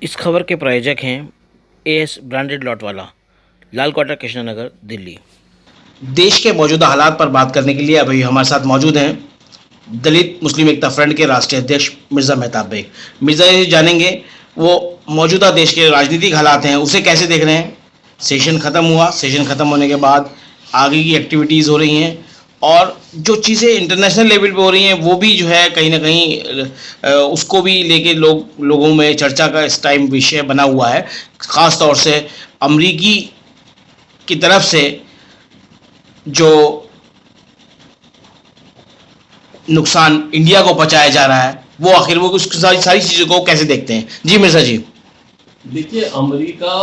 इस खबर के प्रायोजक हैं एएस ब्रांडेड लॉट वाला, लाल क्वार्टर, कृष्णनगर, दिल्ली। देश के मौजूदा हालात पर बात करने के लिए अभी हमारे साथ मौजूद हैं दलित मुस्लिम एकता फ्रंट के राष्ट्रीय अध्यक्ष मिर्ज़ा मेहताब बेग। मिर्ज़ा ये जानेंगे वो मौजूदा देश के राजनीतिक हालात हैं उसे कैसे देख रहे हैं। सेशन ख़त्म हुआ, सेशन ख़त्म होने के बाद आगे की एक्टिविटीज़ हो रही हैं और जो चीज़ें इंटरनेशनल लेवल पे हो रही हैं वो भी जो है कहीं ना कहीं उसको भी लेके लोगों में चर्चा का इस टाइम विषय बना हुआ है। ख़ास तौर से अमरीकी की तरफ से जो नुकसान इंडिया को पहुंचाया जा रहा है वो आखिर वो उस सारी चीज़ों को कैसे देखते हैं। जी मिर्ज़ा जी। देखिए, अमेरिका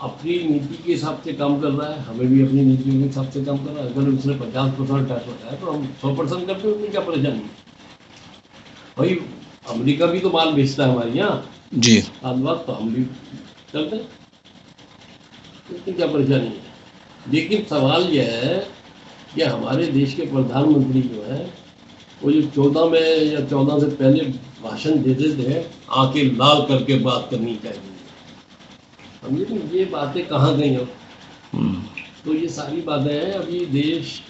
अपनी नीति के हिसाब से काम कर रहा है, हमें भी अपनी नीतियों के हिसाब से काम कर रहा है। अगर उसने 50% टैक्स लगाया तो हम 100% करते हैं, उसमें क्या परेशानी है भाई। अमेरिका भी तो माल बेचता है हमारे यहाँ जी। बात तो हम भी करते हैं, उसमें क्या परेशानी है। लेकिन सवाल यह है कि हमारे देश के प्रधानमंत्री जो है वो जो 14 में या 14 से पहले भाषण देते थे, आंखें लाल करके बात करनी चाहिए। हम ये बातें कहाँ गई अब? तो ये सारी बातें हैं। अभी देश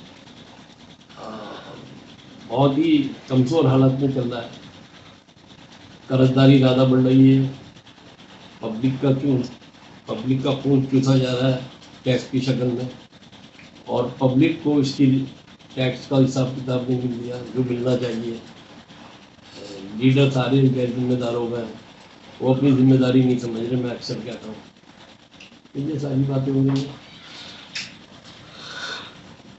बहुत ही कमजोर हालत में चल रहा है, कर्जदारी ज़्यादा बढ़ रही है, पब्लिक का खून चूसा जा रहा है टैक्स की शक्ल में, और पब्लिक को इसकी टैक्स का हिसाब किताब नहीं मिल रहा जो मिलना चाहिए। लीडर सारे गैर जिम्मेदार हो गए, वो अपनी जिम्मेदारी नहीं समझ रहे। मैं अक्सर कहता हूँ ये सारी बातें हो रही हैं।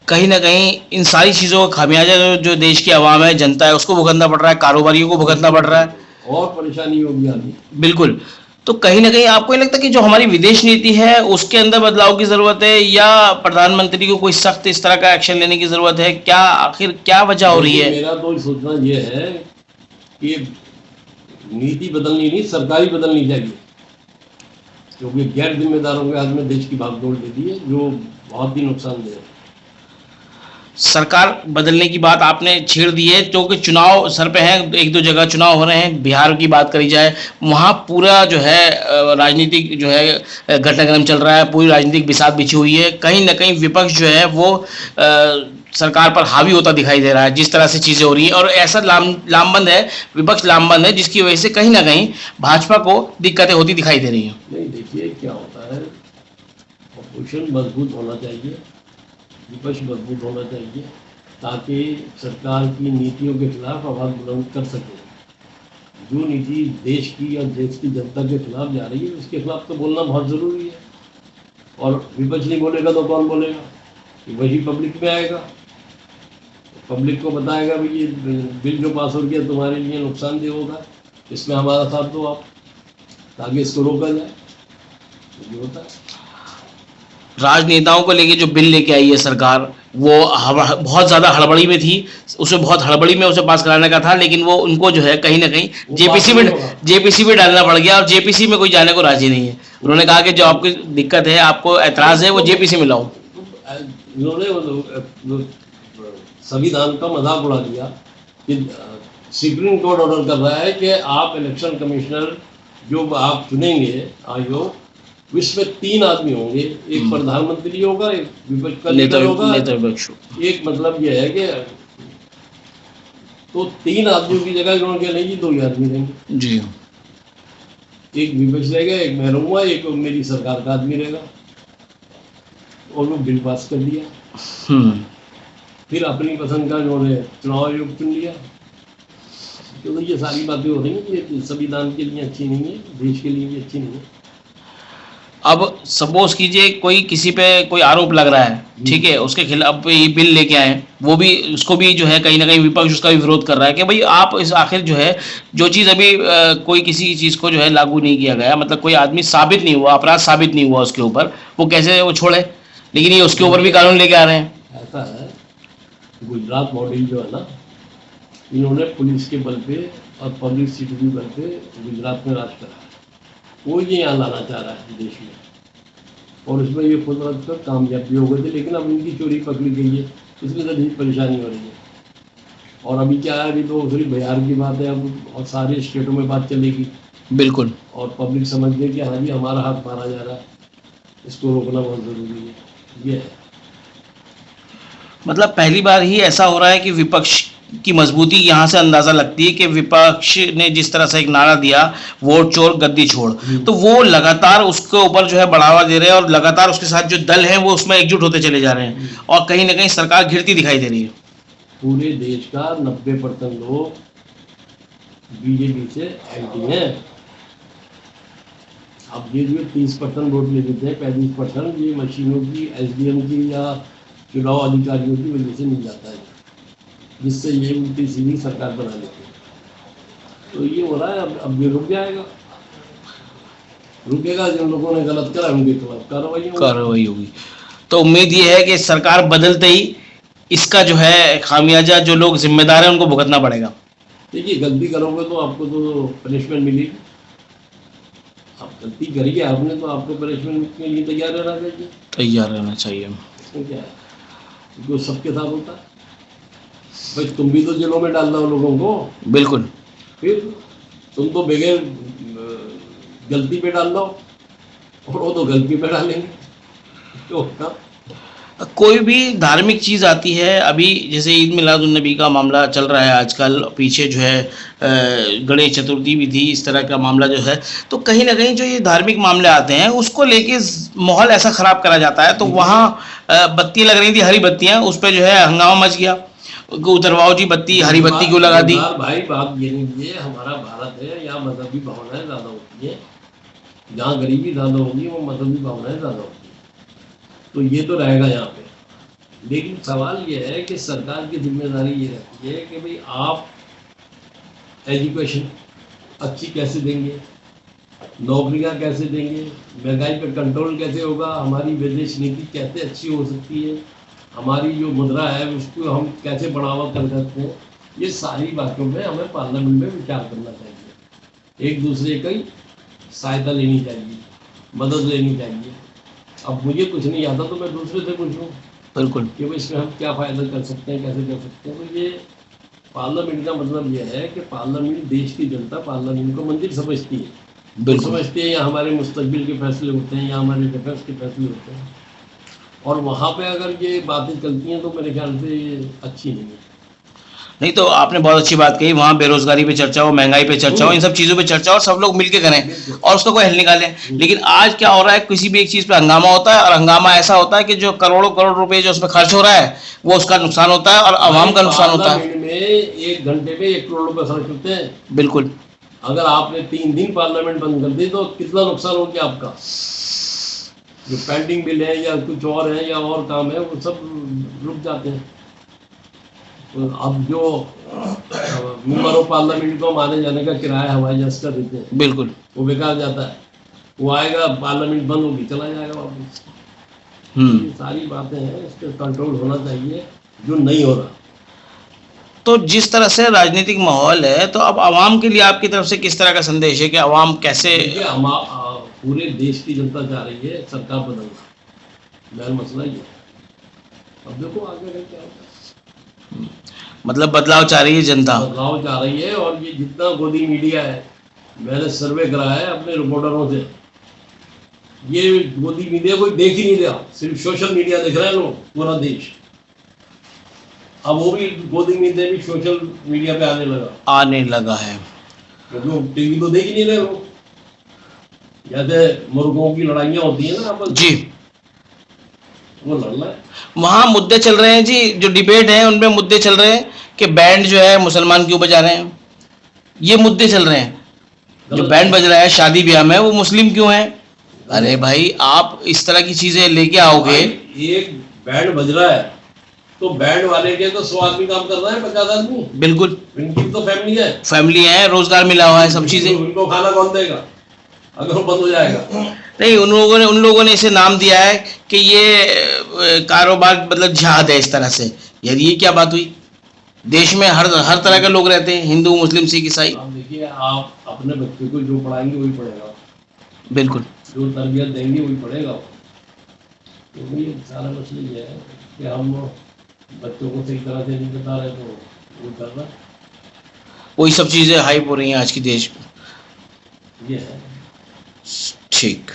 कहीं ना कहीं इन सारी चीज़ों का खामियाजा जो देश की आवाम है, जनता है, उसको भुगतना पड़ रहा है, कारोबारियों को भुगतना पड़ रहा है और परेशानी होगी आगे। बिल्कुल। तो कहीं ना कहीं आपको ये लगता है कि जो हमारी विदेश नीति है उसके अंदर बदलाव की ज़रूरत है या प्रधानमंत्री को कोई सख्त इस तरह का एक्शन लेने की ज़रूरत है? क्या आखिर क्या वजह हो रही है? मेरा तो सोचना ये है कि नीति बदलनी नहीं, सरकारी बदलनी चाहिए, क्योंकि गैर जिम्मेदारों के हाथ में देश की भागदौड़ दे दी है जो बहुत ही नुकसानदेह है। सरकार बदलने की बात आपने छेड़ दी है क्योंकि चुनाव सर पे हैं, एक दो जगह चुनाव हो रहे हैं। बिहार की बात करी जाए, वहाँ पूरा जो है राजनीतिक जो है घटनाक्रम चल रहा है, पूरी राजनीतिक बिसात बिछी हुई है। कहीं ना कहीं विपक्ष जो है वो सरकार पर हावी होता दिखाई दे रहा है जिस तरह से चीज़ें हो रही हैं, और ऐसा लामबंद है, विपक्ष लामबंद है, जिसकी वजह से कहीं ना कहीं भाजपा को दिक्कतें होती दिखाई दे रही हैं। नहीं, देखिए क्या होता है, ऑपोजिशन मजबूत होना चाहिए, विपक्ष मजबूत होना चाहिए, ताकि सरकार की नीतियों के खिलाफ आवाज़ बुलंद कर सके। जो नीति देश की या देश की जनता के खिलाफ जा रही है उसके खिलाफ तो बोलना बहुत ज़रूरी है। और विपक्ष नहीं बोलेगा तो कौन बोलेगा? वही पब्लिक में आएगा, पब्लिक को बताएगा भाई ये बिल जो पास हो गया तुम्हारे लिए नुकसानदेह होगा, इसमें हमारा साथ दो आप, ताकि इसको रोका जाए। ये होता है। राजनेताओं को लेके जो बिल लेके आई है सरकार, वो बहुत ज़्यादा हड़बड़ी में थी, उसे बहुत हड़बड़ी में उसे पास कराने का था, लेकिन वो उनको जो है कहीं ना कहीं जेपीसी में डालना पड़ गया, और जेपीसी में कोई जाने को राजी नहीं है। उन्होंने कहा कि जो आपकी दिक्कत है, आपको एतराज़ है, वो जेपीसी में लाओ। इन्होंने संविधान का मजाक उड़ा दिया कि सुप्रीम कोर्ट ऑर्डर कर रहा है कि आप इलेक्शन कमिश्नर जो आप चुनेंगे आयोग, इसमें 3 आदमी होंगे, एक प्रधानमंत्री होगा, एक विपक्ष का लीडर होगा, एक मतलब यह है कि तो 3 आदमियों की जगह इन्होंने नहीं, 2 ही आदमी रहेंगे जी। एक विपक्ष रहेगा, एक मैं रहूँगा, एक मेरी सरकार का आदमी रहेगा, और वो बिल पास कर दिया। फिर अपनी पसंद का इन्होंने चुनाव आयोग चुन लिया। तो ये सारी बातें हो रही हैं, ये संविधान के लिए अच्छी नहीं है, देश के लिए भी अच्छी नहीं है। अब सपोज कीजिए कोई किसी पे कोई आरोप लग रहा है, ठीक है, उसके खिलाफ ये बिल लेके आए, वो भी उसको भी जो है कहीं ना कहीं विपक्ष उसका भी विरोध कर रहा है कि भाई आप इस आखिर जो है जो चीज़ अभी कोई किसी चीज़ को जो है लागू नहीं किया गया, मतलब कोई आदमी साबित नहीं हुआ, अपराध साबित नहीं हुआ उसके ऊपर, वो कैसे वो छोड़े, लेकिन ये उसके ऊपर भी कानून लेके आ रहे हैं। ऐसा है, गुजरात मॉडल जो है ना, इन्होंने पुलिस के बल पे और पब्लिक सिटी बल पे गुजरात में राज करा, वो ये यहाँ लाना चाह रहा है देश में, और इसमें ये खुद रख कर कामयाब भी हो गए थे। लेकिन अब इनकी चोरी पकड़ी गई है, इसमें तो बहुत परेशानी हो रही है। और अभी क्या है, अभी तो सिर्फ बिहार की बात है, अब और सारे स्टेटों में बात चलेगी बिल्कुल। और पब्लिक समझ गई कि हाँ जी हमारा हाथ मारा जा रहा है, इसको रोकना बहुत ज़रूरी है। ये है। मतलब पहली बार ही ऐसा हो रहा है कि विपक्ष की मजबूती यहाँ से अंदाजा लगती है कि विपक्ष ने जिस तरह से एक नारा दिया, वोट चोर गद्दी छोड़, तो वो लगातार उसके ऊपर जो है बढ़ावा दे रहे हैं और लगातार उसके साथ जो दल है वो उसमें एकजुट होते चले जा रहे हैं और कहीं ना कहीं सरकार घिरती दिखाई दे रही है। पूरे देश का 90% लोग बीजेपी से एंटी हैं। अब ये जो 30% वोट ले लेते हैं, 35% ये मशीनों की, एसडीएम की या चुनाव अधिकारियों की वजह से मिल जाता है, जिससे ये उल्टी सीधी सरकार बना लेते हैं। तो ये हो रहा है। अब ये रुक जाएगा, रुकेगा। जिन लोगों ने गलत करा उनके खिलाफ कार्रवाई होगी। तो उम्मीद ये है कि सरकार बदलते ही इसका जो है खामियाजा जो लोग जिम्मेदार हैं उनको भुगतना पड़ेगा। देखिए, गलती करोगे तो आपको तो पनिशमेंट मिलेगी। आप गलती करिए आपने, तो आपको पनिशमेंट के लिए तैयार रहना चाहिए। तैयार रहना चाहिए। इसमें क्या है, क्योंकि सबके साथ होता है। भाई तुम भी तो जेलों में डाल रहे हो लोगों को, बिल्कुल। फिर तुम तो बगैर गलती पे डाल रहे हो और वो तो गलती पे डालेंगे। तो कब कोई भी धार्मिक चीज़ आती है, अभी जैसे ईद मिलाद उन नबी का मामला चल रहा है आजकल, पीछे जो है गणेश चतुर्थी भी थी, इस तरह का मामला जो है, तो कहीं ना कहीं जो ये धार्मिक मामले आते हैं उसको लेके माहौल ऐसा ख़राब करा जाता है। तो वहाँ बत्ती लग रही थी, हरी बत्तियाँ, उस पर जो है हंगामा मच गया, उतरवाओ जी बत्ती, हरी बत्ती क्यों लगा दी। भाई बात ये नहीं है, हमारा भारत है, यहाँ मजहबी भावनाएं ज़्यादा होती है। जहाँ गरीबी ज़्यादा होगी वो मजहबी भावनाएं ज़्यादा होती है। तो ये तो रहेगा यहाँ पे। लेकिन सवाल ये है कि सरकार की जिम्मेदारी ये रहती है कि भाई आप एजुकेशन अच्छी कैसे देंगे, नौकरियां कैसे देंगे, महंगाई पर कंट्रोल कैसे होगा, हमारी विदेश नीति कैसे अच्छी हो सकती है, हमारी जो मुद्रा है उसको हम कैसे बढ़ावा कर सकते हैं। ये सारी बातों में हमें पार्लियामेंट में विचार करना चाहिए, एक दूसरे की सहायता लेनी चाहिए, मदद लेनी चाहिए। अब मुझे कुछ नहीं आता तो मैं दूसरे से पूछूं बिल्कुल कि भाई इसमें हम क्या फ़ायदा कर सकते हैं, कैसे कर सकते हैं। तो ये पार्लियामेंट का मतलब ये है कि पार्लियामेंट, देश की जनता पार्लियामेंट को मंदिर समझती है। वो समझती है या हमारे मुस्तकबिल के फैसले होते हैं या हमारे डिफेंस के फैसले होते हैं। और वहाँ पे अगर ये बातें चलती हैं तो मेरे ख्याल से ये अच्छी नहीं है। नहीं, तो आपने बहुत अच्छी बात कही, वहाँ बेरोजगारी पे चर्चा हो, महंगाई पे चर्चा हो, इन सब चीज़ों पे चर्चा हो और सब लोग मिलके करें और उसका कोई हल निकालें। लेकिन आज क्या हो रहा है, किसी भी एक चीज़ पे हंगामा होता है और हंगामा ऐसा होता है कि जो करोड़ों करोड़ रुपए जो उसमें खर्च हो रहा है वो उसका नुकसान होता है और आवाम का नुकसान होता है। पार्लियामेंट में 1 घंटे में 1 करोड़ रुपए खर्च होते हैं। बिल्कुल। अगर आपने 3 दिन पार्लियामेंट बंद कर दी तो कितना नुकसान हो गया आपका। जो पेंडिंग बिल है या कुछ और है या और काम है वो सब रुक जाते हैं। तो अब जो मेंबर ऑफ पार्लियामेंट को आने जाने का किराया हवाई जहाज का देते हैं, बिल्कुल, वो बेकार जाता है। वो आएगा, पार्लियामेंट बंद होगी, चला जाएगा वापस। ये सारी बातें हैं, इस पर कंट्रोल होना चाहिए, जो नहीं हो रहा। तो जिस तरह से राजनीतिक माहौल है, तो अब आवाम के लिए आपकी तरफ से किस तरह का संदेश है कि आवाम कैसे? पूरे देश की जनता चाह रही है सरकार बदलना, मेरा मसला ये है। अब देखो आगे क्या होता है। मतलब बदलाव चाह रही है जनता, बदलाव चाह रही है। और ये जितना गोदी मीडिया है, मैंने सर्वे कराया है अपने रिपोर्टरों से, ये गोदी मीडिया कोई देख ही नहीं रहा, सिर्फ सोशल मीडिया देख रहे हैं लोग, पूरा देश। अब वो भी गोदी मीडिया भी सोशल मीडिया पे आने लगा है, क्योंकि टीवी तो देख ही नहीं रहे लोग। जैसे मुर्गों की लड़ाइयाँ होती है ना आपस जी, वो लड़ रहा है। वहाँ मुद्दे चल रहे हैं जी, जो डिबेट है उनमें मुद्दे चल रहे हैं कि बैंड जो है मुसलमान क्यों बजा रहे हैं, ये मुद्दे चल रहे हैं। जो बैंड बज रहा है शादी ब्याह में वो मुस्लिम क्यों है? अरे भाई, आप इस तरह की चीजें लेके आओगे। एक बैंड बज रहा है तो बैंड वाले के तो 100 आदमी काम कर रहा है, 50 आदमी। बिल्कुल, इनकी तो फैमिली है, रोजगार मिला हुआ है, सब चीजें। उनको खाना कौन देगा अगर वो बंद हो जाएगा? नहीं, उन लोगों ने इसे नाम दिया है कि ये कारोबार, मतलब जिहाद है इस तरह से। यार ये क्या बात हुई? देश में हर तरह के लोग रहते हैं, हिंदू, मुस्लिम, सिख, ईसाई। आप देखिए, आप अपने बच्चे को जो पढ़ाएंगे वही पढ़ेगा। बिल्कुल, जो तरबियत देंगे वही पढ़ेगा। तो ये सारा मसला ये है कि हम बच्चों को सही तरह से नहीं बता रहे, तो वो कर रहा। वही सब चीजें हाइप हो रही हैं आज की देश में। ये है। ठीक।